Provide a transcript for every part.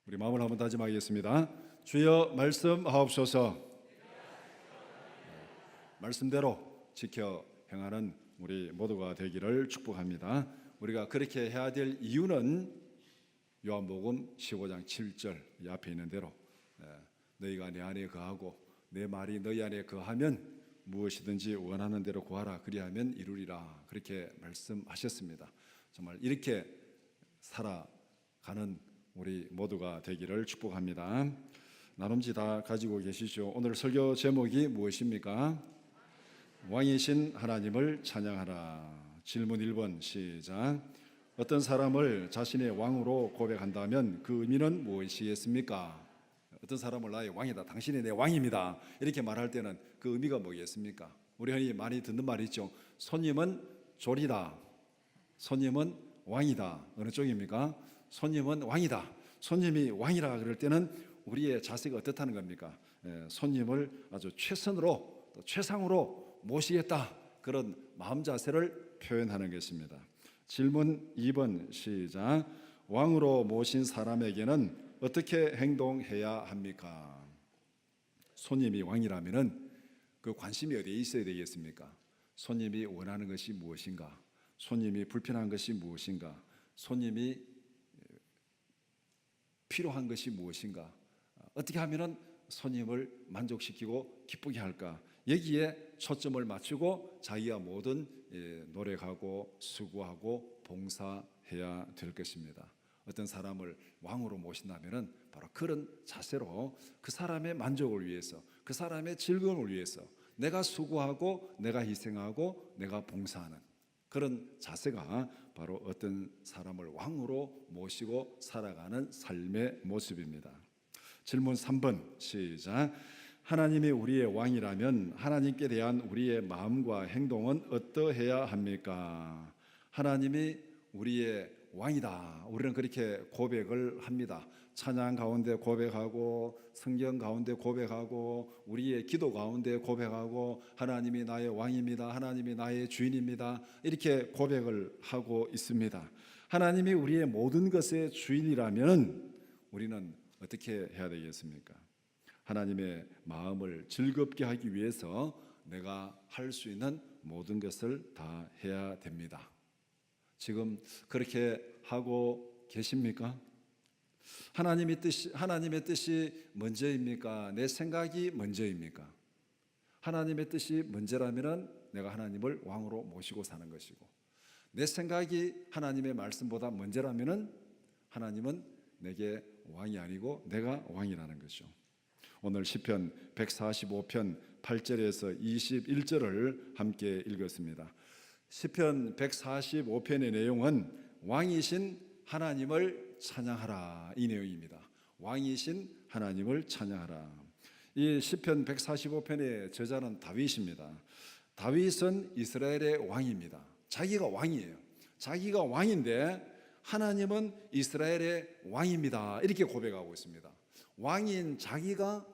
우리 마음을 한번 다짐하겠습니다. 주여 말씀하옵소서. 말씀대로 지켜 행하는 우리 모두가 되기를 축복합니다. 우리가 그렇게 해야 될 이유는 요한복음 15장 7절 이 앞에 있는 대로 너희가 내 안에 거하고 내 말이 너희 안에 거하면 무엇이든지 원하는 대로 구하라 그리하면 이루리라 그렇게 말씀하셨습니다. 정말 이렇게 살아가는 우리 모두가 되기를 축복합니다. 나눔지 다 가지고 계시죠? 오늘 설교 제목이 무엇입니까? 왕이신 하나님을 찬양하라. 질문 1번 시작. 어떤 사람을 자신의 왕으로 고백한다면 그 의미는 무엇이겠습니까? 어떤 사람을 나의 왕이다, 당신이 내 왕입니다, 이렇게 말할 때는 그 의미가 뭐겠습니까? 우리 흔히 많이 듣는 말이 있죠. 손님은 조리다, 손님은 왕이다. 어느 쪽입니까? 손님은 왕이다. 손님이 왕이라 그럴 때는 우리의 자세가 어떻다는 겁니까? 손님을 아주 최선으로 또 최상으로 모시겠다, 그런 마음 자세를 표현하는 것입니다. 질문 2번 시작. 왕으로 모신 사람에게는 어떻게 행동해야 합니까? 손님이 왕이라면은 그 관심이 어디에 있어야 되겠습니까? 손님이 원하는 것이 무엇인가? 손님이 불편한 것이 무엇인가? 손님이 필요한 것이 무엇인가? 어떻게 하면은 손님을 만족시키고 기쁘게 할까? 여기에 초점을 맞추고 자기가 모든 노력하고 수고하고 봉사해야 될 것입니다. 어떤 사람을 왕으로 모신다면은 바로 그런 자세로 그 사람의 만족을 위해서, 그 사람의 즐거움을 위해서 내가 수고하고 내가 희생하고 내가 봉사하는 그런 자세가 바로 어떤 사람을 왕으로 모시고 살아가는 삶의 모습입니다. 질문 3번 시작. 하나님이 우리의 왕이라면 하나님께 대한 우리의 마음과 행동은 어떠해야 합니까? 하나님이 우리의 왕이다, 우리는 그렇게 고백을 합니다. 찬양 가운데 고백하고 성경 가운데 고백하고 우리의 기도 가운데 고백하고 하나님이 나의 왕입니다, 하나님이 나의 주인입니다, 이렇게 고백을 하고 있습니다. 하나님이 우리의 모든 것의 주인이라면 우리는 어떻게 해야 되겠습니까? 하나님의 마음을 즐겁게 하기 위해서 내가 할 수 있는 모든 것을 다 해야 됩니다. 지금 그렇게 하고 계십니까? 하나님의 뜻이 먼저입니까? 내 생각이 먼저입니까? 하나님의 뜻이 먼저라면 내가 하나님을 왕으로 모시고 사는 것이고, 내 생각이 하나님의 말씀보다 먼저라면 하나님은 내게 왕이 아니고 내가 왕이라는 것이죠. 오늘 시편 145편 8절에서 21절을 함께 읽었습니다. 시편 145편의 내용은 왕이신 하나님을 찬양하라, 이 내용입니다. 왕이신 하나님을 찬양하라. 이 시편 145편의 저자는 다윗입니다. 다윗은 이스라엘의 왕입니다. 자기가 왕이에요. 자기가 왕인데 하나님은 이스라엘의 왕입니다, 이렇게 고백하고 있습니다. 왕인 자기가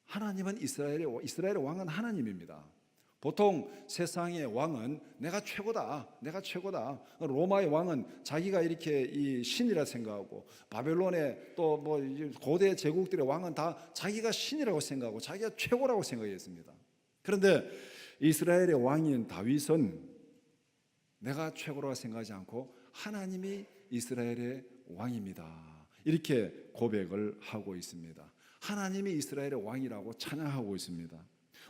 하나님은 이스라엘의 왕은 하나님입니다. 보통 세상의 왕은 내가 최고다, 내가 최고다. 로마의 왕은 자기가 이렇게 이 신이라 생각하고, 바벨론의 또 뭐 고대 제국들의 왕은 다 자기가 신이라고 생각하고 자기가 최고라고 생각했습니다. 그런데 이스라엘의 왕인 다윗은 내가 최고라고 생각하지 않고 하나님이 이스라엘의 왕입니다, 이렇게 고백을 하고 있습니다. 하나님이 이스라엘의 왕이라고 찬양하고 있습니다.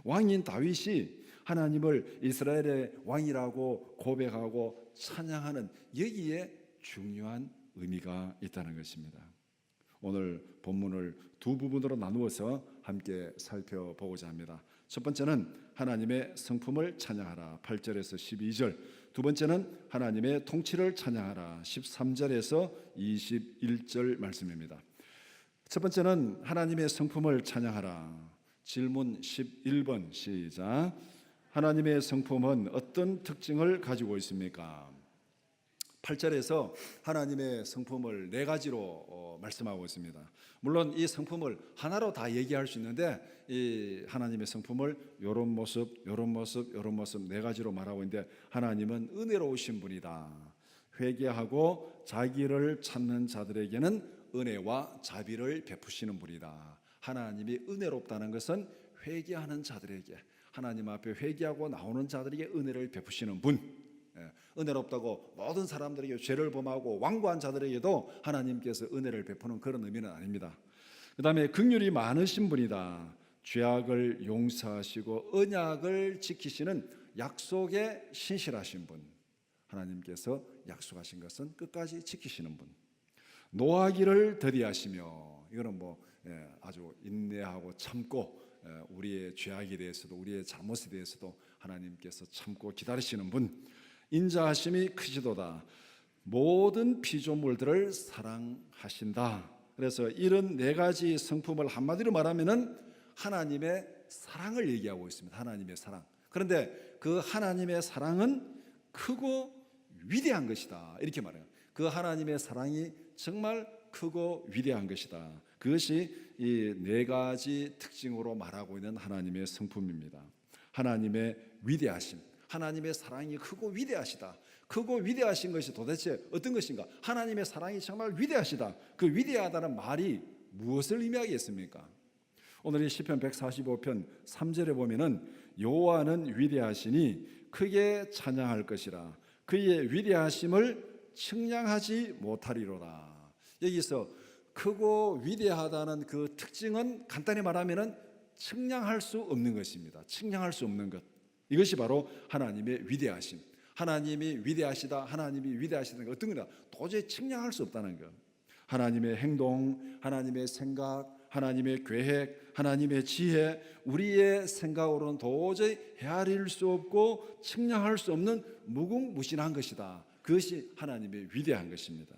왕인 다윗이 하나님을 이스라엘의 왕이라고 고백하고 찬양하는 여기에 중요한 의미가 있다는 것입니다. 오늘 본문을 두 부분으로 나누어서 함께 살펴보고자 합니다. 첫 번째는 하나님의 성품을 찬양하라, 8절에서 12절. 두 번째는 하나님의 통치를 찬양하라, 13절에서 21절 말씀입니다. 첫 번째는 하나님의 성품을 찬양하라. 질문 11번 시작. 하나님의 성품은 어떤 특징을 가지고 있습니까? 8절에서 하나님의 성품을 네 가지로 말씀하고 있습니다. 물론 이 성품을 하나로 다 얘기할 수 있는데 이 하나님의 성품을 이런 모습, 이런 모습, 이런 모습 네 가지로 말하고 있는데, 하나님은 은혜로우신 분이다. 회개하고 자기를 찾는 자들에게는 은혜와 자비를 베푸시는 분이다. 하나님이 은혜롭다는 것은 회개하는 자들에게, 하나님 앞에 회개하고 나오는 자들에게 은혜를 베푸시는 분. 은혜롭다고 모든 사람들에게 죄를 범하고 완고한 자들에게도 하나님께서 은혜를 베푸는 그런 의미는 아닙니다. 그 다음에 긍휼이 많으신 분이다. 죄악을 용서하시고 언약을 지키시는 약속에 신실하신 분. 하나님께서 약속하신 것은 끝까지 지키시는 분. 노하기를 더디하시며, 이거는 아주 인내하고 참고 우리의 죄악에 대해서도 우리의 잘못에 대해서도 하나님께서 참고 기다리시는 분. 인자하심이 크시도다. 모든 피조물들을 사랑하신다. 그래서 이런 네 가지 성품을 한마디로 말하면은 하나님의 사랑을 얘기하고 있습니다. 하나님의 사랑. 그런데 그 하나님의 사랑은 크고 위대한 것이다. 이렇게 말해요. 그 하나님의 사랑이 정말 크고 위대한 것이다. 그것이 이 네 가지 특징으로 말하고 있는 하나님의 성품입니다. 하나님의 위대하심, 하나님의 사랑이 크고 위대하시다. 크고 위대하신 것이 도대체 어떤 것인가? 하나님의 사랑이 정말 위대하시다. 그 위대하다는 말이 무엇을 의미하겠습니까? 오늘 이 시편 145편 3절에 보면은 여호와는 위대하시니 크게 찬양할 것이라. 그의 위대하심을 측량하지 못하리로다. 여기서 크고 위대하다는 그 특징은 간단히 말하면은 측량할 수 없는 것입니다. 측량할 수 없는 것. 이것이 바로 하나님의 위대하심. 하나님이 위대하시다, 하나님이 위대하시다는 게 어떤 거냐? 도저히 측량할 수 없다는 것. 하나님의 행동, 하나님의 생각, 하나님의 계획, 하나님의 지혜, 우리의 생각으로는 도저히 헤아릴 수 없고 측량할 수 없는 무궁무진한 것이다. 그것이 하나님의 위대한 것입니다.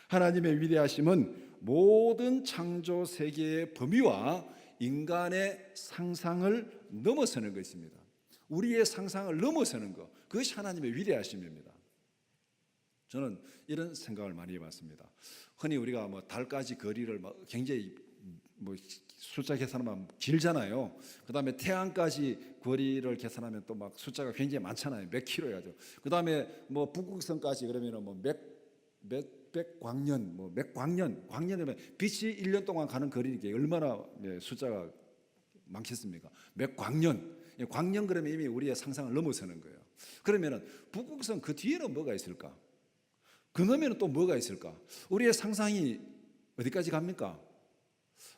하나님의 위대하심은 모든 창조 세계의 범위와 인간의 상상을 넘어서는 것입니다. 우리의 상상을 넘어서는 것, 그것이 하나님의 위대하심입니다. 저는 이런 생각을 많이 해봤습니다. 흔히 우리가 달까지 거리를 굉장히 숫자 계산하면 길잖아요. 그 다음에 태양까지 거리를 계산하면 또 숫자가 굉장히 많잖아요. 몇 킬로야죠. 그 다음에 북극성까지 그러면은 몇백 광년, 몇 광년이면 빛이 1년 동안 가는 거리니까 얼마나 숫자가 많겠습니까? 몇 광년. 광년 그러면 이미 우리의 상상을 넘어서는 거예요. 그러면은 북극성 그 뒤에는 뭐가 있을까? 그 너머에는 또 뭐가 있을까? 우리의 상상이 어디까지 갑니까?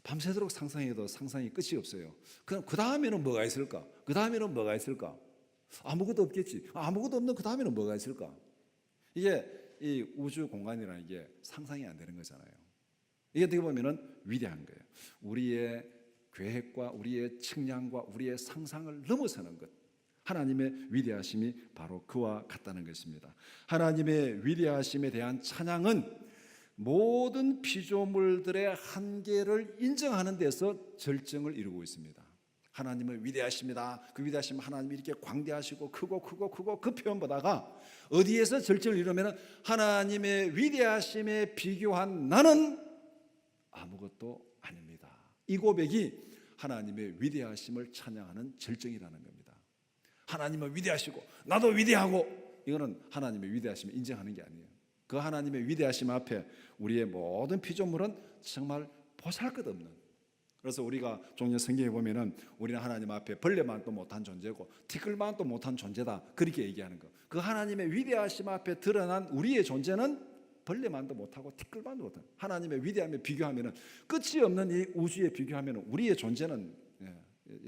밤새도록 상상해도 상상이 끝이 없어요. 그럼 그 다음에는 뭐가 있을까? 그 다음에는 뭐가 있을까? 아무것도 없겠지. 아무것도 없는 그 다음에는 뭐가 있을까? 이게 이 우주 공간이라는 게 상상이 안 되는 거잖아요. 이게 어떻게 보면은 위대한 거예요. 우리의 계획과 우리의 측량과 우리의 상상을 넘어서는 것. 하나님의 위대하심이 바로 그와 같다는 것입니다. 하나님의 위대하심에 대한 찬양은 모든 피조물들의 한계를 인정하는 데서 절정을 이루고 있습니다. 하나님은 위대하십니다. 그 위대하심 하나님이 이렇게 광대하시고 크고 그 표현보다가 어디에서 절정을 이루면 하나님의 위대하심에 비교한 나는 아무것도 아닙니다. 이 고백이 하나님의 위대하심을 찬양하는 절정이라는 겁니다. 하나님은 위대하시고 나도 위대하고, 이거는 하나님의 위대하심을 인정하는 게 아니에요. 그 하나님의 위대하심 앞에 우리의 모든 피조물은 정말 보잘것없는, 그래서 우리가 종종 성경에 보면은 우리는 하나님 앞에 벌레만도 못한 존재고 티끌만도 못한 존재다, 그렇게 얘기하는 거. 그 하나님의 위대하심 앞에 드러난 우리의 존재는 벌레만도 못하고 티끌만도 못한, 하나님의 위대함에 비교하면은, 끝이 없는 이 우주에 비교하면은 우리의 존재는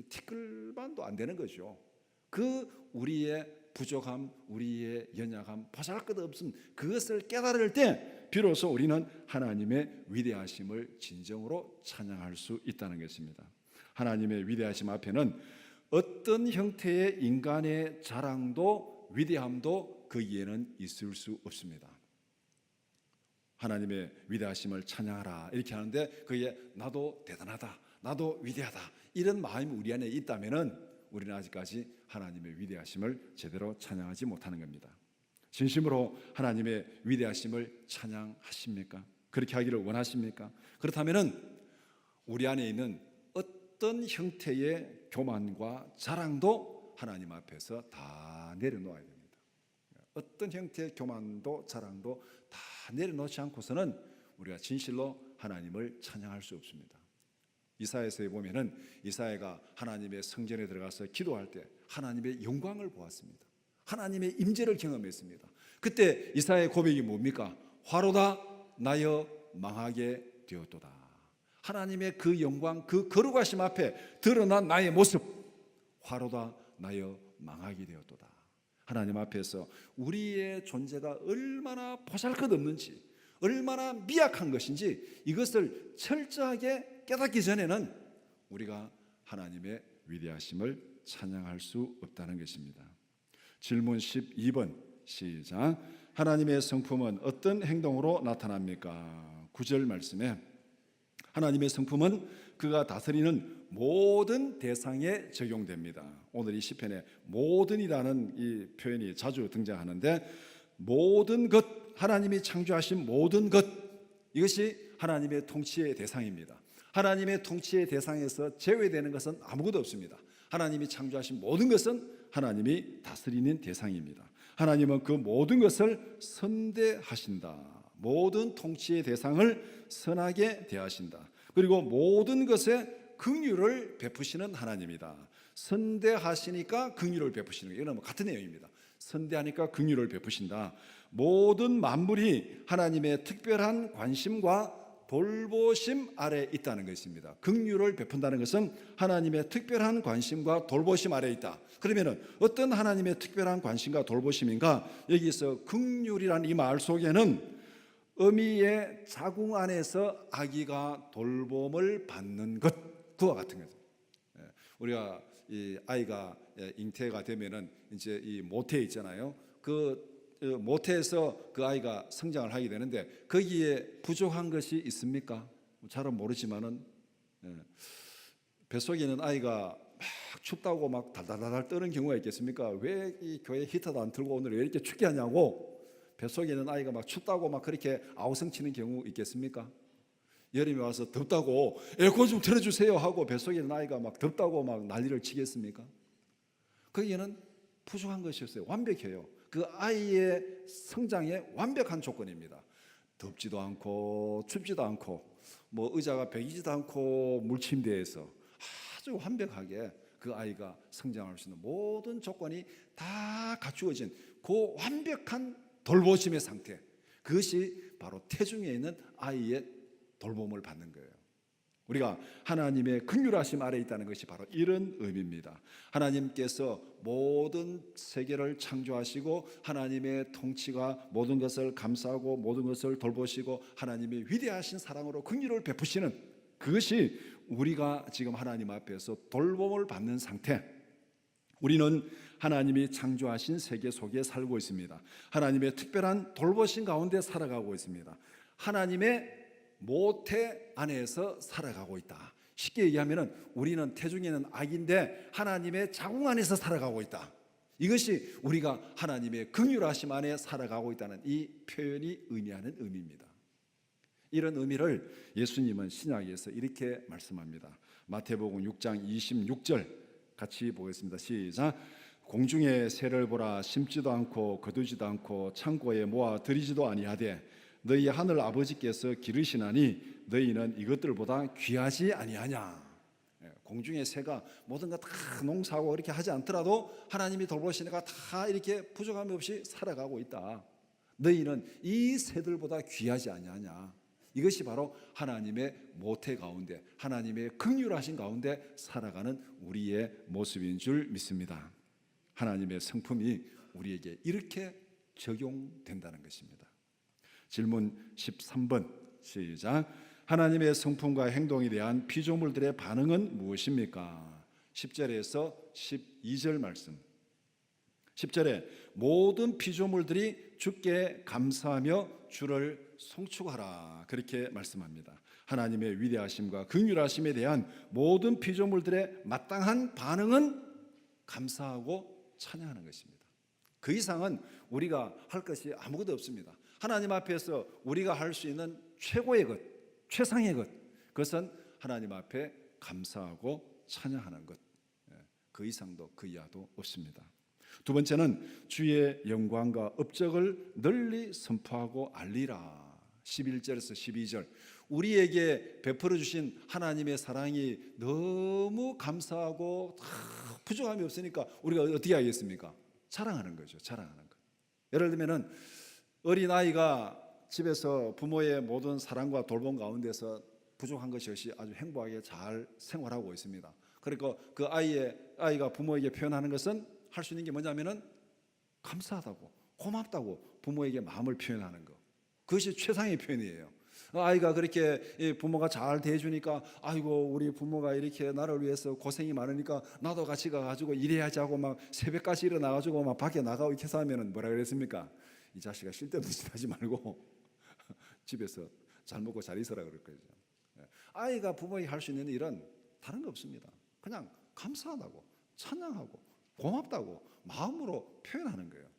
티끌만도 안 되는 거죠. 그 우리의 부족함, 우리의 연약함, 보잘것없음, 그것을 깨달을 때 비로소 우리는 하나님의 위대하심을 진정으로 찬양할 수 있다는 것입니다. 하나님의 위대하심 앞에는 어떤 형태의 인간의 자랑도 위대함도 거기에는 있을 수 없습니다. 하나님의 위대하심을 찬양하라 이렇게 하는데 거기에 나도 대단하다, 나도 위대하다, 이런 마음이 우리 안에 있다면은 우리는 아직까지 하나님의 위대하심을 제대로 찬양하지 못하는 겁니다. 진심으로 하나님의 위대하심을 찬양하십니까? 그렇게 하기를 원하십니까? 그렇다면은 우리 안에 있는 어떤 형태의 교만과 자랑도 하나님 앞에서 다 내려놓아야 됩니다. 어떤 형태의 교만도 자랑도 다 내려놓지 않고서는 우리가 진실로 하나님을 찬양할 수 없습니다. 이사야서에 보면은 이사야가 하나님의 성전에 들어가서 기도할 때 하나님의 영광을 보았습니다. 하나님의 임재를 경험했습니다. 그때 이사야의 고백이 뭡니까? 화로다 나여 망하게 되었도다. 하나님의 그 영광, 그 거룩하심 앞에 드러난 나의 모습, 화로다 나여 망하게 되었도다. 하나님 앞에서 우리의 존재가 얼마나 보잘것없는지, 얼마나 미약한 것인지 이것을 철저하게 깨닫기 전에는 우리가 하나님의 위대하심을 찬양할 수 없다는 것입니다. 질문 12번 시작. 하나님의 성품은 어떤 행동으로 나타납니까? 9절 말씀에 하나님의 성품은 그가 다스리는 모든 대상에 적용됩니다. 오늘 이 시편에 모든이라는 이 표현이 자주 등장하는데, 모든 것, 하나님이 창조하신 모든 것, 이것이 하나님의 통치의 대상입니다. 하나님의 통치의 대상에서 제외되는 것은 아무것도 없습니다. 하나님이 창조하신 모든 것은 하나님이 다스리는 대상입니다. 하나님은 그 모든 것을 선대하신다. 모든 통치의 대상을 선하게 대하신다. 그리고 모든 것에 긍휼을 베푸시는 하나님이다. 선대하시니까 긍휼을 베푸시는 거예요. 이건 같은 내용입니다. 선대하니까 긍휼을 베푸신다. 모든 만물이 하나님의 특별한 관심과 돌보심 아래 있다는 것입니다. 긍휼을 베푼다는 것은 하나님의 특별한 관심과 돌보심 아래 있다. 그러면은 어떤 하나님의 특별한 관심과 돌보심인가? 여기서 긍휼이라는 이 말 속에는 어미의 자궁 안에서 아기가 돌봄을 받는 것, 그와 같은 거죠. 우리가 이 아이가 잉태가 되면은 이제 이 모태 있잖아요. 그 모태에서 그 아이가 성장을 하게 되는데 거기에 부족한 것이 있습니까? 잘은 모르지만은 뱃속에 있는 아이가 막 춥다고 막 달달달 떠는 경우가 있겠습니까? 왜 이 교회 히터도 안 틀고 오늘 왜 이렇게 춥게 하냐고 뱃속에 있는 아이가 막 춥다고 막 그렇게 아우성치는 경우 있겠습니까? 여름에 와서 덥다고 에어컨 좀 틀어주세요 하고 뱃속에 있는 아이가 막 덥다고 막 난리를 치겠습니까? 거기에는 부족한 것이었어요. 완벽해요. 그 아이의 성장에 완벽한 조건입니다. 덥지도 않고 춥지도 않고 뭐 의자가 베기지도 않고 물침대에서 아주 완벽하게 그 아이가 성장할 수 있는 모든 조건이 다 갖추어진 그 완벽한 돌보심의 상태, 그것이 바로 태중에 있는 아이의 돌봄을 받는 거예요. 우리가 하나님의 긍휼하심 아래 있다는 것이 바로 이런 의미입니다. 하나님께서 모든 세계를 창조하시고 하나님의 통치가 모든 것을 감싸고 모든 것을 돌보시고 하나님의 위대하신 사랑으로 긍휼을 베푸시는, 그것이 우리가 지금 하나님 앞에서 돌봄을 받는 상태. 우리는 하나님이 창조하신 세계 속에 살고 있습니다. 하나님의 특별한 돌보심 가운데 살아가고 있습니다. 하나님의 모태 안에서 살아가고 있다. 쉽게 얘기하면 우리는 태중에는 아기인데 하나님의 자궁 안에서 살아가고 있다. 이것이 우리가 하나님의 긍휼하심 안에 살아가고 있다는 이 표현이 의미하는 의미입니다. 이런 의미를 예수님은 신약에서 이렇게 말씀합니다. 마태복음 6장 26절 같이 보겠습니다. 시작. 공중의 새를 보라. 심지도 않고 거두지도 않고 창고에 모아 들이지도 아니하되 너희 하늘 아버지께서 기르시나니 너희는 이것들보다 귀하지 아니하냐. 공중의 새가 모든 것 다 농사하고 이렇게 하지 않더라도 하나님이 돌보시니까 다 이렇게 부족함이 없이 살아가고 있다. 너희는 이 새들보다 귀하지 아니하냐. 이것이 바로 하나님의 모태 가운데, 하나님의 긍휼하신 가운데 살아가는 우리의 모습인 줄 믿습니다. 하나님의 성품이 우리에게 이렇게 적용된다는 것입니다. 질문 13번 시작. 하나님의 성품과 행동에 대한 피조물들의 반응은 무엇입니까? 10절에서 12절 말씀. 10절에 모든 피조물들이 주께 감사하며 주를 송축하라, 그렇게 말씀합니다. 하나님의 위대하심과 긍휼하심에 대한 모든 피조물들의 마땅한 반응은 감사하고 찬양하는 것입니다. 그 이상은 우리가 할 것이 아무것도 없습니다. 하나님 앞에서 우리가 할 수 있는 최고의 것, 최상의 것, 그것은 하나님 앞에 감사하고 찬양하는 것. 그 이상도 그 이하도 없습니다. 두 번째는 주의 영광과 업적을 널리 선포하고 알리라. 11절에서 12절 우리에게 베풀어 주신 하나님의 사랑이 너무 감사하고 부족함이 없으니까 우리가 어떻게 하겠습니까? 자랑하는 거죠. 자랑하는 거. 예를 들면은 어린아이가 집에서 부모의 모든 사랑과 돌봄 가운데서 부족한 것이 없이 아주 행복하게 잘 생활하고 있습니다. 그러니까 그 아이가 부모에게 표현하는 것은 할 수 있는 게 뭐냐면은 감사하다고, 고맙다고 부모에게 마음을 표현하는 거. 그것이 최상의 표현이에요. 아이가 그렇게 부모가 잘 대해주니까 아이고 우리 부모가 이렇게 나를 위해서 고생이 많으니까 나도 같이 가가지고 일해야지 하고 막 새벽까지 일어나가지고 막 밖에 나가고 이렇게 해서 하면은 뭐라 그랬습니까? 이 자식아 쓸데없는 짓 하지 말고 집에서 잘 먹고 잘 있어라 그럴 거죠. 아이가 부모에게 할 수 있는 일은 다른 거 없습니다. 그냥 감사하다고, 찬양하고, 고맙다고 마음으로 표현하는 거예요.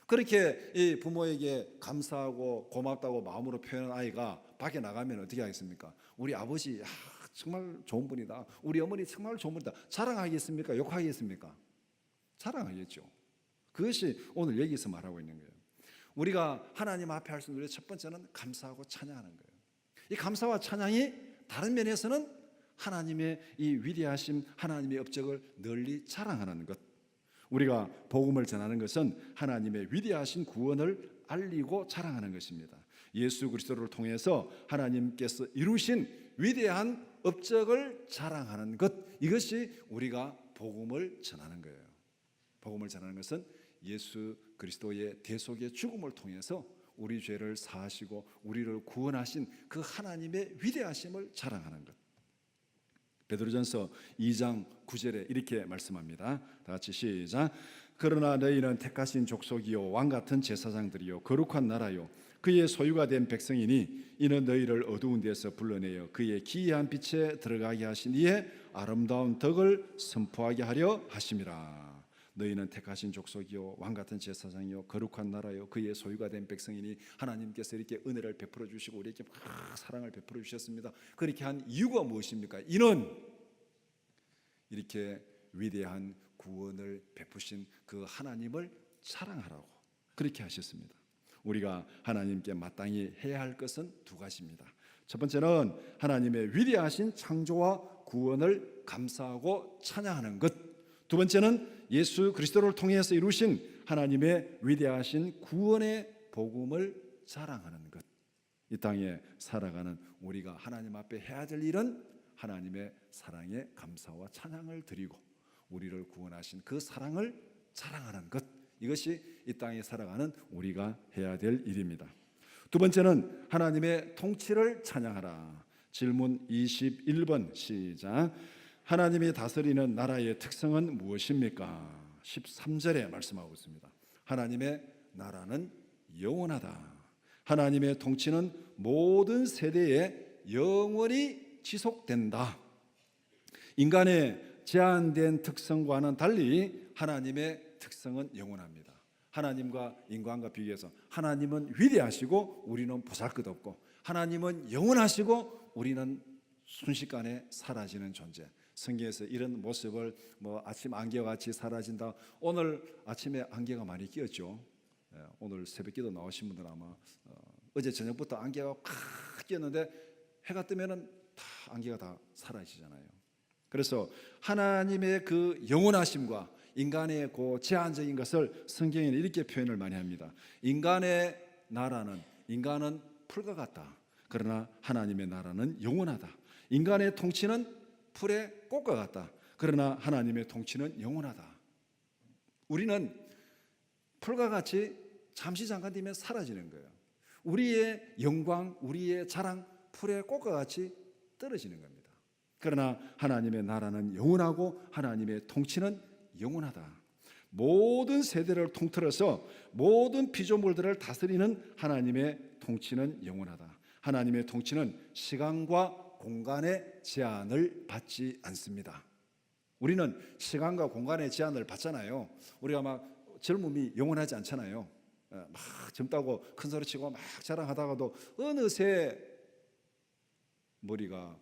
그렇게 이 부모에게 감사하고 고맙다고 마음으로 표현한 아이가 밖에 나가면 어떻게 하겠습니까? 우리 아버지 정말 좋은 분이다. 우리 어머니 정말 좋은 분이다. 자랑하겠습니까? 욕하겠습니까? 자랑하겠죠. 그것이 오늘 여기서 말하고 있는 거예요. 우리가 하나님 앞에 할 수 있는 첫 번째는 감사하고 찬양하는 거예요. 이 감사와 찬양이 다른 면에서는 하나님의 이 위대하심, 하나님의 업적을 널리 자랑하는 것. 우리가 복음을 전하는 것은 하나님의 위대하신 구원을 알리고 자랑하는 것입니다. 예수 그리스도를 통해서 하나님께서 이루신 위대한 업적을 자랑하는 것, 이것이 우리가 복음을 전하는 거예요. 복음을 전하는 것은 예수 그리스도의 대속의 죽음을 통해서 우리 죄를 사하시고 우리를 구원하신 그 하나님의 위대하심을 자랑하는 것. 베드로전서 2장 9절에 이렇게 말씀합니다. 다 같이 시작. 그러나 너희는 택하신 족속이요 왕같은 제사장들이요 거룩한 나라요 그의 소유가 된 백성이니 이는 너희를 어두운 데서 불러내어 그의 기이한 빛에 들어가게 하신 이의 아름다운 덕을 선포하게 하려 하심이라. 너희는 택하신 족속이요 왕같은 제사장이요 거룩한 나라요 그의 소유가 된 백성이니 하나님께서 이렇게 은혜를 베풀어 주시고 우리에게 막 사랑을 베풀어 주셨습니다. 그렇게 한 이유가 무엇입니까? 이는 이렇게 위대한 구원을 베푸신 그 하나님을 사랑하라고 그렇게 하셨습니다. 우리가 하나님께 마땅히 해야 할 것은 두 가지입니다. 첫 번째는 하나님의 위대하신 창조와 구원을 감사하고 찬양하는 것. 두 번째는 예수 그리스도를 통해서 이루신 하나님의 위대하신 구원의 복음을 자랑하는 것. 이 땅에 살아가는 우리가 하나님 앞에 해야 될 일은 하나님의 사랑에 감사와 찬양을 드리고 우리를 구원하신 그 사랑을 자랑하는 것. 이것이 이 땅에 살아가는 우리가 해야 될 일입니다. 두 번째는 하나님의 통치를 찬양하라. 질문 21번 시작. 하나님이 다스리는 나라의 특성은 무엇입니까? 13절에 말씀하고 있습니다. 하나님의 나라는 영원하다. 하나님의 통치는 모든 세대에 영원히 지속된다. 인간의 제한된 특성과는 달리 하나님의 특성은 영원합니다. 하나님과 인간과 비교해서 하나님은 위대하시고 우리는 보잘것없고 하나님은 영원하시고 우리는 순식간에 사라지는 존재. 성경에서 이런 모습을 아침 안개와 같이 사라진다. 오늘 아침에 안개가 많이 끼었죠. 오늘 새벽기도 나오신 분들 아마 어제 저녁부터 안개가 팍 끼었는데 해가 뜨면은 다 안개가 다 사라지잖아요. 그래서 하나님의 그 영원하심과 인간의 그 제한적인 것을 성경에는 이렇게 표현을 많이 합니다. 인간의 나라는 인간은 풀과 같다. 그러나 하나님의 나라는 영원하다. 인간의 통치는 풀의 꽃과 같다. 그러나 하나님의 통치는 영원하다. 우리는 풀과 같이 잠시 잠깐 뒤면 사라지는 거예요. 우리의 영광, 우리의 자랑, 풀의 꽃과 같이 떨어지는 겁니다. 그러나 하나님의 나라는 영원하고 하나님의 통치는 영원하다. 모든 세대를 통틀어서 모든 피조물들을 다스리는 하나님의 통치는 영원하다. 하나님의 통치는 시간과 공간의 제한을 받지 않습니다. 우리는 시간과 공간의 제한을 받잖아요. 우리가 막 젊음이 영원하지 않잖아요. 막 젊다고 큰 소리치고 막 자랑하다가도 어느새 머리가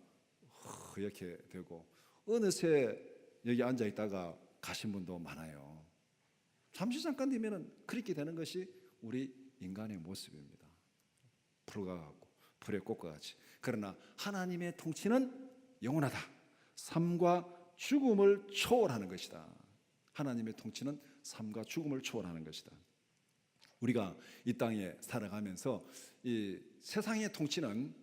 이렇게 되고 어느새 여기 앉아 있다가 가신 분도 많아요. 잠시 잠깐 되면은 그렇게 되는 것이 우리 인간의 모습입니다. 풀과 같고 풀의 꽃과 같이. 그러나 하나님의 통치는 영원하다. 삶과 죽음을 초월하는 것이다. 하나님의 통치는 삶과 죽음을 초월하는 것이다. 우리가 이 땅에 살아가면서 이 세상의 통치는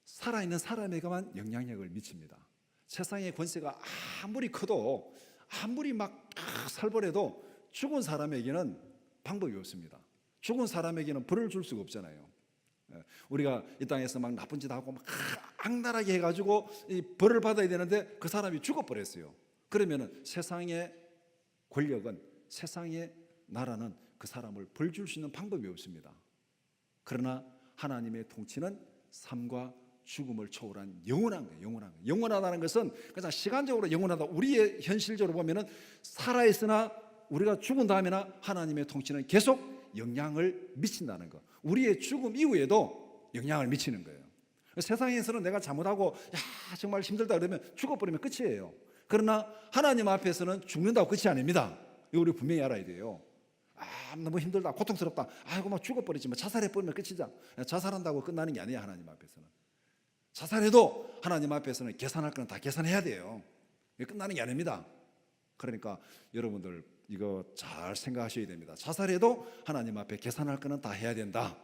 살아있는 사람에게만 영향력을 미칩니다. 세상의 권세가 아무리 커도, 아무리 막 살벌해도 죽은 사람에게는 방법이 없습니다. 죽은 사람에게는 벌을 줄 수가 없잖아요. 우리가 이 땅에서 막 나쁜 짓 하고 막 악랄하게 해가지고 이 벌을 받아야 되는데 그 사람이 죽어버렸어요. 그러면은 세상의 권력은, 세상의 나라는 그 사람을 벌 줄 수 있는 방법이 없습니다. 그러나 하나님의 통치는 삶과 죽음을 초월한 영원한 거예요. 영원한 거예요. 영원하다는 것은 그냥 시간적으로 영원하다. 우리의 현실적으로 보면은 살아있으나 우리가 죽은 다음에나 하나님의 통치는 계속 영향을 미친다는 거. 우리의 죽음 이후에도 영향을 미치는 거예요. 세상에서는 내가 잘못하고 야 정말 힘들다 그러면 죽어버리면 끝이에요. 그러나 하나님 앞에서는 죽는다고 끝이 아닙니다. 이거 우리 분명히 알아야 돼요. 아 너무 힘들다, 고통스럽다, 아이고 막 죽어버리지, 뭐 자살해버리면 끝이자. 자살한다고 끝나는 게 아니에요. 하나님 앞에서는 자살해도 하나님 앞에서는 계산할 건 다 계산해야 돼요. 이게 끝나는 게 아닙니다. 그러니까 여러분들 이거 잘 생각하셔야 됩니다. 자살해도 하나님 앞에 계산할 거는 다 해야 된다.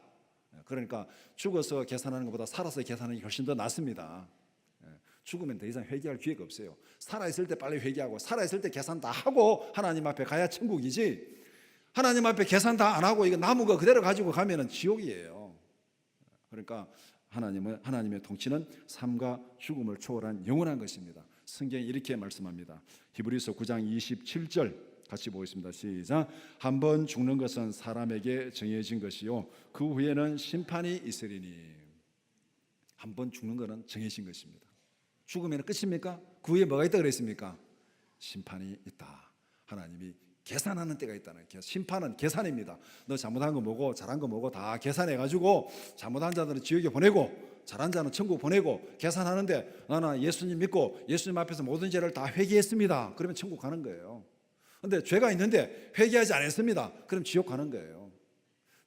그러니까 죽어서 계산하는 것보다 살아서 계산하는 게 훨씬 더 낫습니다. 죽으면 더 이상 회개할 기회가 없어요. 살아있을 때 빨리 회개하고 살아있을 때 계산 다 하고 하나님 앞에 가야 천국이지, 하나님 앞에 계산 다 안 하고 이거 남은 거 그대로 가지고 가면은 지옥이에요. 그러니까 하나님의 통치는 삶과 죽음을 초월한 영원한 것입니다. 성경이 이렇게 말씀합니다. 히브리서 9장 27절 같이 보겠습니다. 시작. 한번 죽는 것은 사람에게 정해진 것이요 그 후에는 심판이 있으리니. 한번 죽는 것은 정해진 것입니다. 죽으면 끝입니까? 그 후에 뭐가 있다 그랬습니까? 심판이 있다. 하나님이 계산하는 때가 있다는 거예요. 심판은 계산입니다. 너 잘못한 거 뭐고 잘한 거 뭐고 다 계산해가지고 잘못한 자들은 지옥에 보내고 잘한 자는 천국 보내고 계산하는데, 나는 예수님 믿고 예수님 앞에서 모든 죄를 다 회개했습니다. 그러면 천국 가는 거예요. 그런데 죄가 있는데 회개하지 않았습니다. 그럼 지옥 가는 거예요.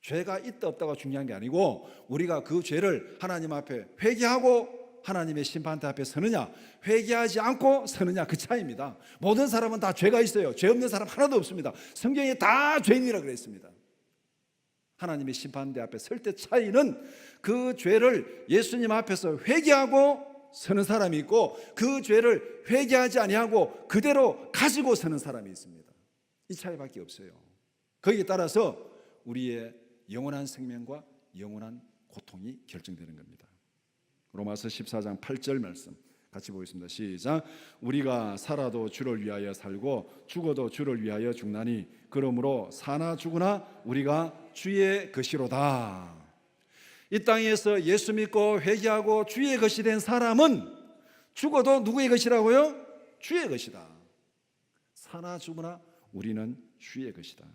죄가 있다 없다가 중요한 게 아니고 우리가 그 죄를 하나님 앞에 회개하고 하나님의 심판대 앞에 서느냐, 회개하지 않고 서느냐, 그 차이입니다. 모든 사람은 다 죄가 있어요. 죄 없는 사람 하나도 없습니다. 성경에 다 죄인이라 그랬습니다. 하나님의 심판대 앞에 설 때 차이는 그 죄를 예수님 앞에서 회개하고 서는 사람이 있고 그 죄를 회개하지 아니하고 그대로 가지고 서는 사람이 있습니다. 이 차이밖에 없어요. 거기에 따라서 우리의 영원한 생명과 영원한 고통이 결정되는 겁니다. 로마서 14장 8절 말씀 같이 보겠습니다. 시작. 우리가 살아도 주를 위하여 살고 죽어도 주를 위하여 죽나니 그러므로 사나 죽으나 우리가 주의 것이로다. 이 땅에서 예수 믿고 회개하고 주의 것이 된 사람은 죽어도 누구의 것이라고요? 주의 것이다. 사나 죽으나 우리는 주의 것이다.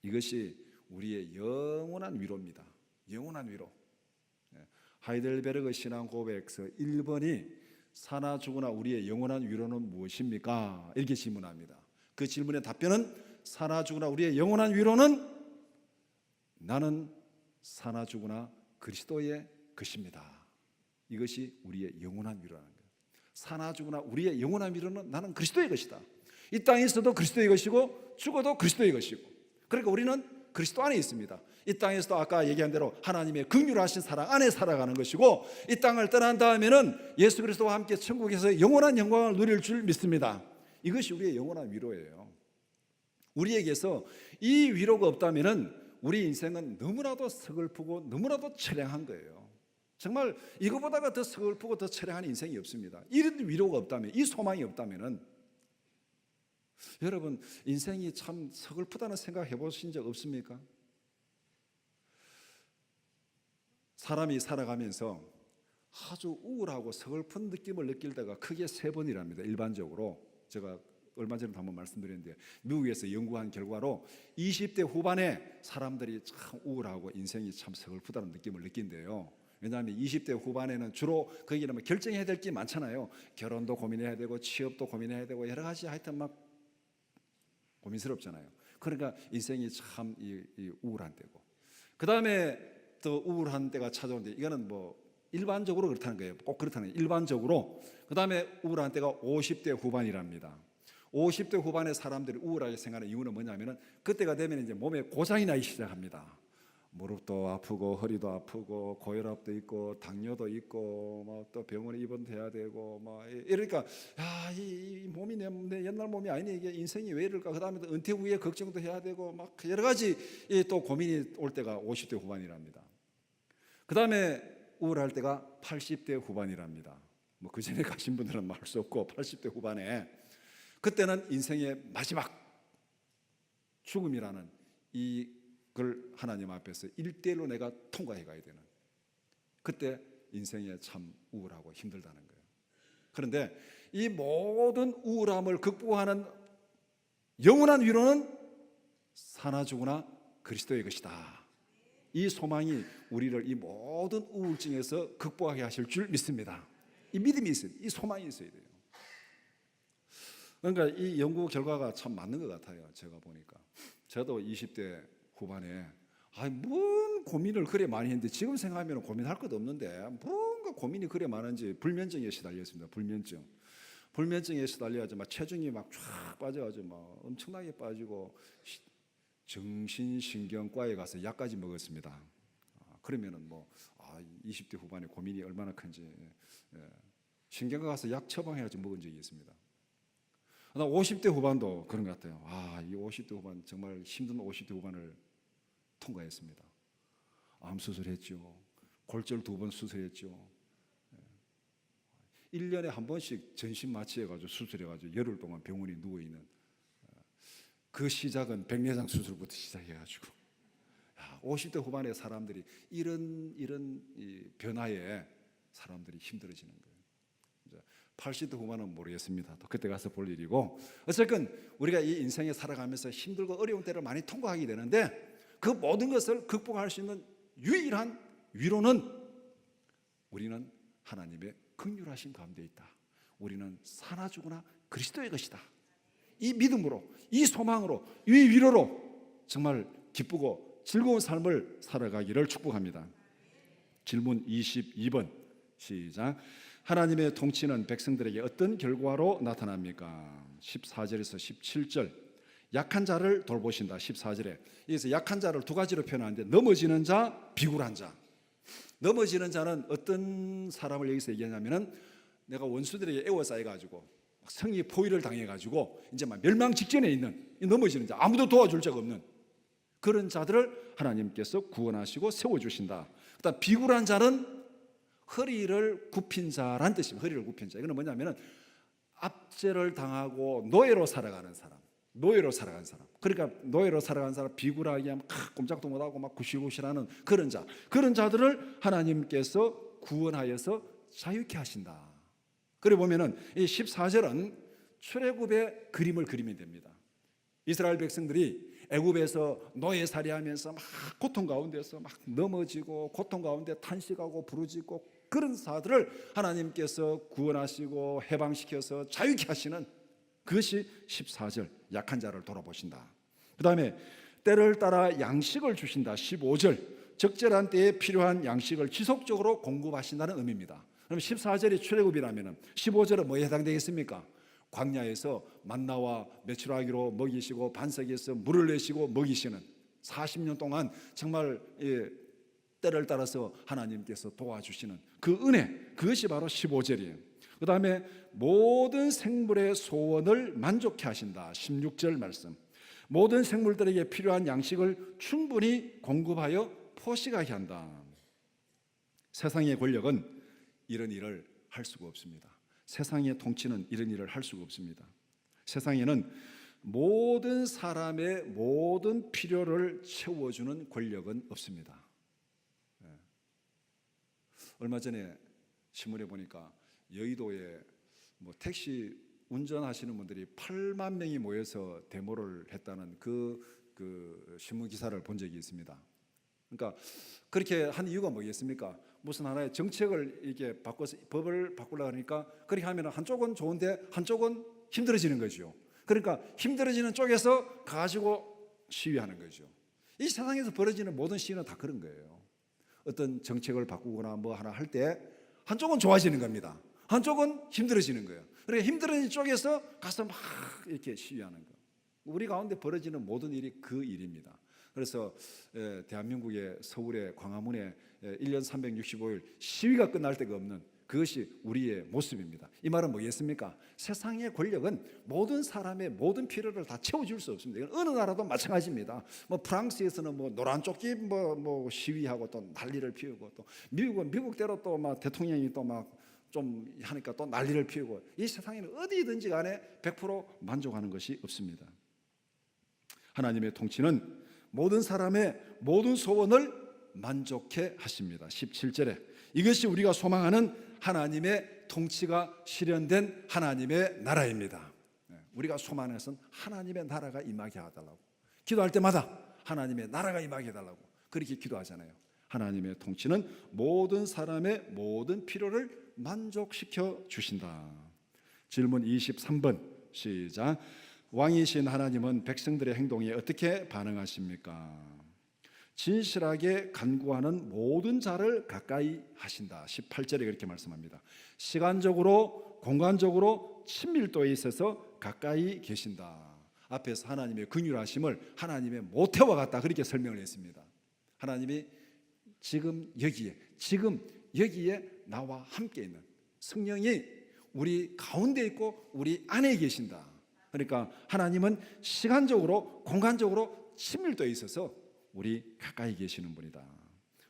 이것이 우리의 영원한 위로입니다. 영원한 위로. 하이델베르그 신앙 고백서 1번이 사나 죽으나 우리의 영원한 위로는 무엇입니까? 이렇게 질문합니다. 그 질문의 답변은 사나 죽으나 우리의 영원한 위로는 나는 사나 죽으나 그리스도의 것입니다. 이것이 우리의 영원한 위로라는 거예요. 사나 죽으나 우리의 영원한 위로는 나는 그리스도의 것이다. 이 땅에 있어도 그리스도의 것이고 죽어도 그리스도의 것이고, 그러니까 우리는 그리스도 안에 있습니다. 이 땅에서도 아까 얘기한 대로 하나님의 긍휼하신 사랑 안에 살아가는 것이고, 이 땅을 떠난 다음에는 예수 그리스도와 함께 천국에서 영원한 영광을 누릴 줄 믿습니다. 이것이 우리의 영원한 위로예요. 우리에게서 이 위로가 없다면 우리 인생은 너무나도 서글프고 너무나도 처량한 거예요. 정말 이거보다가 더 서글프고 더 처량한 인생이 없습니다. 이런 위로가 없다면, 이 소망이 없다면, 여러분 인생이 참 서글프다는 생각 해보신 적 없습니까? 사람이 살아가면서 아주 우울하고 서글픈 느낌을 느낄 때가 크게 3번이랍니다. 일반적으로 제가 얼마 전에 한번 말씀드렸는데, 미국에서 연구한 결과로 20대 후반에 사람들이 참 우울하고 인생이 참 서글프다는 느낌을 느낀대요. 왜냐하면 20대 후반에는 주로 거기는 뭐 결정해야 될 게 많잖아요. 결혼도 고민해야 되고 취업도 고민해야 되고 여러 가지 하여튼 막 고민스럽잖아요. 그러니까 인생이 참 우울한 때고, 그 다음에 또 우울한 때가 찾아오는데 이거는 뭐 일반적으로 그렇다는 거예요. 꼭 그렇다는 거예요. 일반적으로. 그 다음에 우울한 때가 50대 후반이랍니다. 50대 후반의 사람들이 우울하게 생각하는 이유는 뭐냐면은 그때가 되면 이제 몸에 고장이 나기 시작합니다. 무릎도 아프고 허리도 아프고 고혈압도 있고 당뇨도 있고 뭐 또 병원에 입원해야 되고 뭐 이러니까 이 몸이 내 옛날 몸이 아니네, 이게 인생이 왜 이럴까. 그다음에 또 은퇴 후에 걱정도 해야 되고 막 여러 가지 또 고민이 올 때가 50대 후반이랍니다. 그다음에 우울할 때가 80대 후반이랍니다. 뭐 그 전에 가신 분들은 말 수 없고 80대 후반에 그때는 인생의 마지막 죽음이라는 이걸 하나님 앞에서 1대1로 내가 통과해 가야 되는, 그때 인생에 참 우울하고 힘들다는 거예요. 그런데 이 모든 우울함을 극복하는 영원한 위로는 사나 죽으나 그리스도의 것이다. 이 소망이 우리를 이 모든 우울증에서 극복하게 하실 줄 믿습니다. 이 믿음이 있어요. 이 소망이 있어야 돼요. 그러니까 이 연구 결과가 참 맞는 것 같아요. 제가 보니까 저도 20대 후반에 뭔 고민을 그래 많이 했는데 지금 생각하면 고민할 것도 없는데 뭔가 고민이 그래 많은지 불면증에 시달렸습니다. 불면증에 시달려가지고 막 체중이 막 쫙 빠져가지고 막 엄청나게 빠지고 정신신경과에 가서 약까지 먹었습니다. 그러면은 20대 후반에 고민이 얼마나 큰지 신경과 가서 약 처방해가지고 먹은 적이 있습니다. 50대 후반도 그런 것 같아요. 이 50대 후반 정말 힘든 50대 후반을 통과했습니다. 암 수술했죠. 골절 2번 수술했죠. 1년에 한 번씩 전신 마취해가지고 수술해가지고 열흘 동안 병원에 누워있는, 그 시작은 백내장 수술부터 시작해가지고 50대 후반의 사람들이 이런 이 변화에 사람들이 힘들어지는 거예요. 80대 후반은 모르겠습니다. 또 그때 가서 볼 일이고, 어쨌든 우리가 이 인생에 살아가면서 힘들고 어려운 때를 많이 통과하게 되는데 그 모든 것을 극복할 수 있는 유일한 위로는 우리는 하나님의 긍휼하심 가운데 있다. 우리는 사나 죽으나 그리스도의 것이다. 이 믿음으로, 이 소망으로, 이 위로로 정말 기쁘고 즐거운 삶을 살아가기를 축복합니다. 질문 22번 시작. 하나님의 통치는 백성들에게 어떤 결과로 나타납니까? 14절에서 17절. 약한 자를 돌보신다. 14절에 여기서 약한 자를 2가지로 표현하는데 넘어지는 자, 비굴한 자. 넘어지는 자는 어떤 사람을 여기서 얘기하냐면은 내가 원수들에게 애워싸여가지고 성의 포위를 당해가지고 이제 막 멸망 직전에 있는 넘어지는 자, 아무도 도와줄 자가 없는 그런 자들을 하나님께서 구원하시고 세워주신다. 그다음 비굴한 자는 허리를 굽힌 자란 뜻입니다. 허리를 굽힌 자. 이거는 뭐냐면은 압제를 당하고 노예로 살아가는 사람. 그러니까 노예로 살아가는 사람, 비굴하게 하면 꼼짝도 못하고 막 구실구실하는 그런 자. 그런 자들을 하나님께서 구원하여서 자유케 하신다. 그래 보면은 이 14절은 출애굽의 그림을 그리면 됩니다. 이스라엘 백성들이 애굽에서 노예살이하면서 막 고통 가운데서 막 넘어지고 고통 가운데 탄식하고 부르짖고 그런 사들을 하나님께서 구원하시고 해방시켜서 자유케 하시는 그것이 14절 약한 자를 돌아보신다. 그 다음에 때를 따라 양식을 주신다. 15절 적절한 때에 필요한 양식을 지속적으로 공급하신다는 의미입니다. 그럼 14절이 출애굽이라면 15절은 뭐에 해당되겠습니까? 광야에서 만나와 메추라기로 먹이시고 반석에서 물을 내시고 먹이시는 40년 동안 정말 때를 따라서 하나님께서 도와주시는 그 은혜, 그것이 바로 15절이에요. 그 다음에 모든 생물의 소원을 만족케 하신다. 16절 말씀. 모든 생물들에게 필요한 양식을 충분히 공급하여 포식하게 한다. 세상의 권력은 이런 일을 할 수가 없습니다. 세상의 통치는 이런 일을 할 수가 없습니다. 세상에는 모든 사람의 모든 필요를 채워주는 권력은 없습니다. 얼마 전에 신문에 보니까 여의도에 택시 운전하시는 분들이 8만 명이 모여서 데모를 했다는 그 신문 기사를 본 적이 있습니다. 그러니까 그렇게 한 이유가 뭐겠습니까? 무슨 하나의 정책을 이렇게 바꿔서 법을 바꾸려고 하니까 그렇게 하면 한쪽은 좋은데 한쪽은 힘들어지는 거죠. 그러니까 힘들어지는 쪽에서 가지고 시위하는 거죠. 이 세상에서 벌어지는 모든 시위는 다 그런 거예요. 어떤 정책을 바꾸거나 뭐 하나 할 때 한쪽은 좋아지는 겁니다. 한쪽은 힘들어지는 거예요. 그러니까 힘들어진 쪽에서 가서 막 이렇게 시위하는 거. 우리 가운데 벌어지는 모든 일이 그 일입니다. 그래서 대한민국의 서울의 광화문에 1년 365일 시위가 끝날 데가 없는 그것이 우리의 모습입니다. 이 말은 뭐겠습니까? 세상의 권력은 모든 사람의 모든 필요를 다 채워줄 수 없습니다. 이건 어느 나라도 마찬가지입니다. 뭐 프랑스에서는 뭐 노란 조끼 뭐 시위하고 또 난리를 피우고, 또 미국은 미국대로 또 막 대통령이 또 막 좀 하니까 또 난리를 피우고, 이 세상에는 어디든지 간에 100% 만족하는 것이 없습니다. 하나님의 통치는 모든 사람의 모든 소원을 만족해 하십니다. 17절에 이것이 우리가 소망하는 하나님의 통치가 실현된 하나님의 나라입니다. 우리가 소망하는 것은 하나님의 나라가 임하게 해달라고, 기도할 때마다 하나님의 나라가 임하게 해달라고 그렇게 기도하잖아요. 하나님의 통치는 모든 사람의 모든 필요를 만족시켜 주신다. 질문 23번 시작. 왕이신 하나님은 백성들의 행동에 어떻게 반응하십니까? 진실하게 간구하는 모든 자를 가까이 하신다. 18절에 그렇게 말씀합니다. 시간적으로 공간적으로 친밀도에 있어서 가까이 계신다. 앞에서 하나님의 긍휼하심을 하나님의 모태와 같다 그렇게 설명을 했습니다. 하나님이 지금 여기에 나와 함께 있는 성령이 우리 가운데 있고 우리 안에 계신다. 그러니까 하나님은 시간적으로 공간적으로 친밀도에 있어서 우리 가까이 계시는 분이다.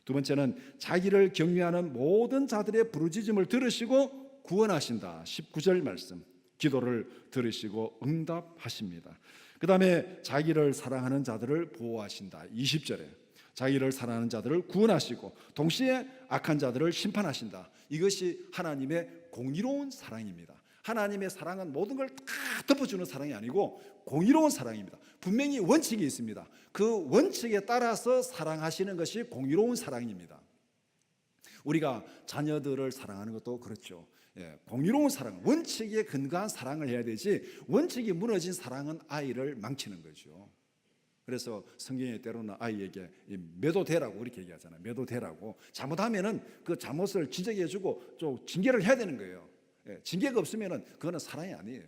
두 번째는 자기를 경외하는 모든 자들의 부르짖음을 들으시고 구원하신다. 19절 말씀, 기도를 들으시고 응답하십니다. 그 다음에 자기를 사랑하는 자들을 보호하신다. 20절에 자기를 사랑하는 자들을 구원하시고 동시에 악한 자들을 심판하신다. 이것이 하나님의 공의로운 사랑입니다. 하나님의 사랑은 모든 걸 다 덮어주는 사랑이 아니고 공의로운 사랑입니다. 분명히 원칙이 있습니다. 그 원칙에 따라서 사랑하시는 것이 공의로운 사랑입니다. 우리가 자녀들을 사랑하는 것도 그렇죠. 공의로운 사랑, 원칙에 근거한 사랑을 해야 되지, 원칙이 무너진 사랑은 아이를 망치는 거죠. 그래서 성경에 때로는 아이에게 매도되라고 그렇게 얘기하잖아요. 매도되라고. 잘못하면은 그 잘못을 지적해주고 좀 징계를 해야 되는 거예요. 징계가 없으면은 그거는 사랑이 아니에요.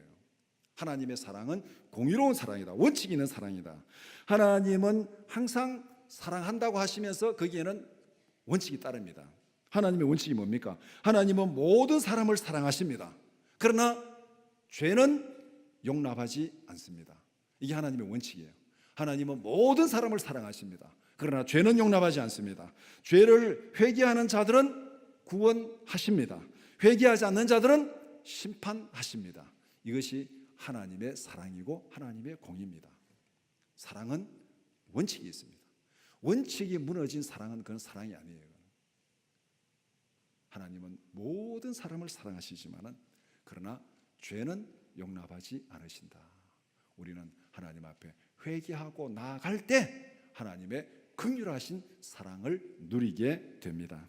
하나님의 사랑은 공의로운 사랑이다. 원칙 있는 사랑이다. 하나님은 항상 사랑한다고 하시면서 거기에는 원칙이 따릅니다. 하나님의 원칙이 뭡니까? 하나님은 모든 사람을 사랑하십니다. 그러나 죄는 용납하지 않습니다. 이게 하나님의 원칙이에요. 하나님은 모든 사람을 사랑하십니다. 그러나 죄는 용납하지 않습니다. 죄를 회개하는 자들은 구원하십니다. 회개하지 않는 자들은 심판하십니다. 이것이 하나님의 사랑이고 하나님의 공의입니다. 사랑은 원칙이 있습니다. 원칙이 무너진 사랑은 그건 사랑이 아니에요. 하나님은 모든 사람을 사랑하시지만은 그러나 죄는 용납하지 않으신다. 우리는 하나님 앞에 회개하고 나아갈 때 하나님의 긍휼하신 사랑을 누리게 됩니다.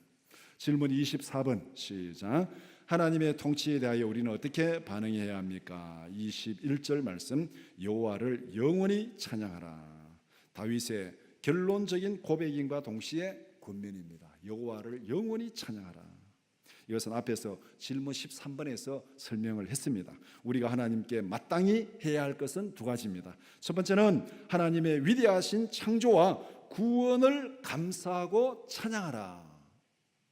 질문 24번 시작. 하나님의 통치에 대하여 우리는 어떻게 반응해야 합니까? 21절 말씀, 여호와를 영원히 찬양하라. 다윗의 결론적인 고백인과 동시에 권면입니다. 여호와를 영원히 찬양하라. 이것은 앞에서 질문 13번에서 설명을 했습니다. 우리가 하나님께 마땅히 해야 할 것은 두 가지입니다. 첫 번째는 하나님의 위대하신 창조와 구원을 감사하고 찬양하라.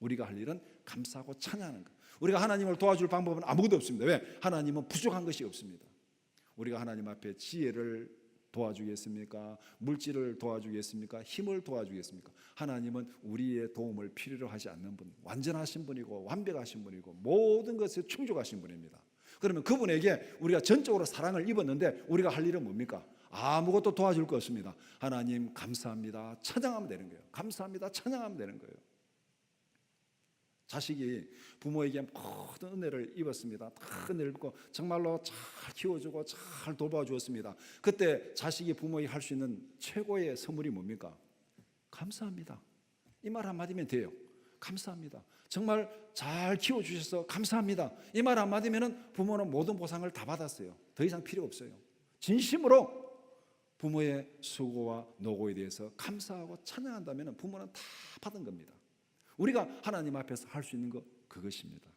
우리가 할 일은 감사하고 찬양하는 것. 우리가 하나님을 도와줄 방법은 아무것도 없습니다. 왜? 하나님은 부족한 것이 없습니다. 우리가 하나님 앞에 지혜를 도와주겠습니까? 물질을 도와주겠습니까? 힘을 도와주겠습니까? 하나님은 우리의 도움을 필요로 하지 않는 분, 완전하신 분이고 완벽하신 분이고 모든 것에 충족하신 분입니다. 그러면 그분에게 우리가 전적으로 사랑을 입었는데 우리가 할 일은 뭡니까? 아무것도 도와줄 거 없습니다. 하나님 감사합니다, 찬양하면 되는 거예요. 감사합니다, 찬양하면 되는 거예요. 자식이 부모에게 모든 은혜를 입었습니다. 다 은혜를 입고 정말로 잘 키워주고 잘 돌봐주었습니다. 그때 자식이 부모에게 할 수 있는 최고의 선물이 뭡니까? 감사합니다. 이 말 한마디면 돼요. 감사합니다. 정말 잘 키워주셔서 감사합니다. 이 말 한마디면 부모는 모든 보상을 다 받았어요. 더 이상 필요 없어요. 진심으로 부모의 수고와 노고에 대해서 감사하고 찬양한다면 부모는 다 받은 겁니다. 우리가 하나님 앞에서 할 수 있는 것 그것입니다.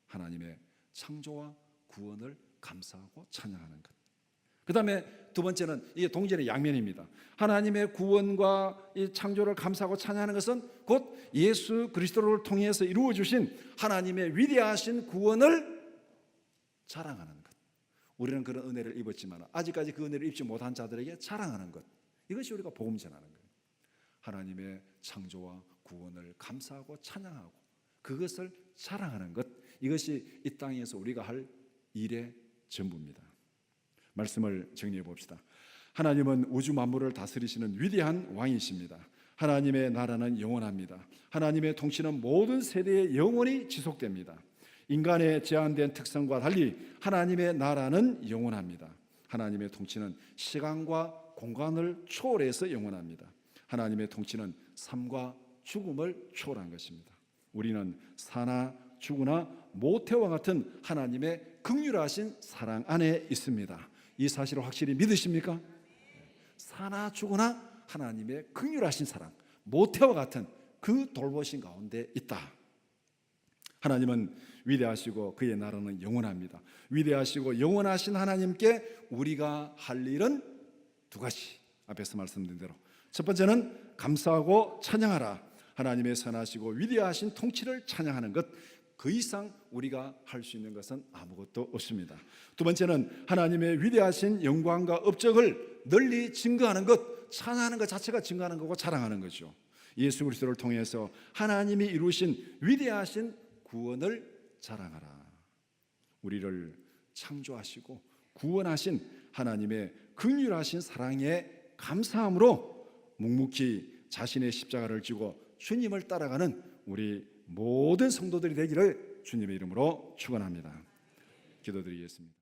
하나님의 창조와 구원을 감사하고 찬양하는 것. 그 다음에 두 번째는 이게 동전의 양면입니다. 하나님의 구원과 이 창조를 감사하고 찬양하는 것은 곧 예수 그리스도를 통해서 이루어 주신 하나님의 위대하신 구원을 자랑하는 것. 우리는 그런 은혜를 입었지만 아직까지 그 은혜를 입지 못한 자들에게 자랑하는 것. 이것이 우리가 복음 전하는 거예요. 하나님의 창조와 구원을 감사하고 찬양하고 그것을 자랑하는 것. 이것이 이 땅에서 우리가 할 일의 전부입니다. 말씀을 정리해 봅시다. 하나님은 우주 만물을 다스리시는 위대한 왕이십니다. 하나님의 나라는 영원합니다. 하나님의 통치는 모든 세대에 영원히 지속됩니다. 인간의 제한된 특성과 달리 하나님의 나라는 영원합니다. 하나님의 통치는 시간과 공간을 초월해서 영원합니다. 하나님의 통치는 삶과 죽음을 초월한 것입니다. 우리는 사나 죽으나 모태와 같은 하나님의 긍휼하신 사랑 안에 있습니다. 이 사실을 확실히 믿으십니까? 사나 죽으나 하나님의 긍휼하신 사랑, 모태와 같은 그 돌보신 가운데 있다. 하나님은 위대하시고 그의 나라는 영원합니다. 위대하시고 영원하신 하나님께 우리가 할 일은 두 가지. 앞에서 말씀드린 대로 첫 번째는 감사하고 찬양하라. 하나님의 선하시고 위대하신 통치를 찬양하는 것. 그 이상 우리가 할 수 있는 것은 아무것도 없습니다. 두 번째는 하나님의 위대하신 영광과 업적을 널리 증거하는 것. 찬양하는 것 자체가 증거하는 거고 자랑하는 거죠. 예수 그리스도를 통해서 하나님이 이루신 위대하신 구원을 자랑하라. 우리를 창조하시고 구원하신 하나님의 긍휼하신 사랑에 감사함으로 묵묵히 자신의 십자가를 지고 주님을 따라가는 우리 모든 성도들이 되기를 주님의 이름으로 축원합니다. 기도드리겠습니다.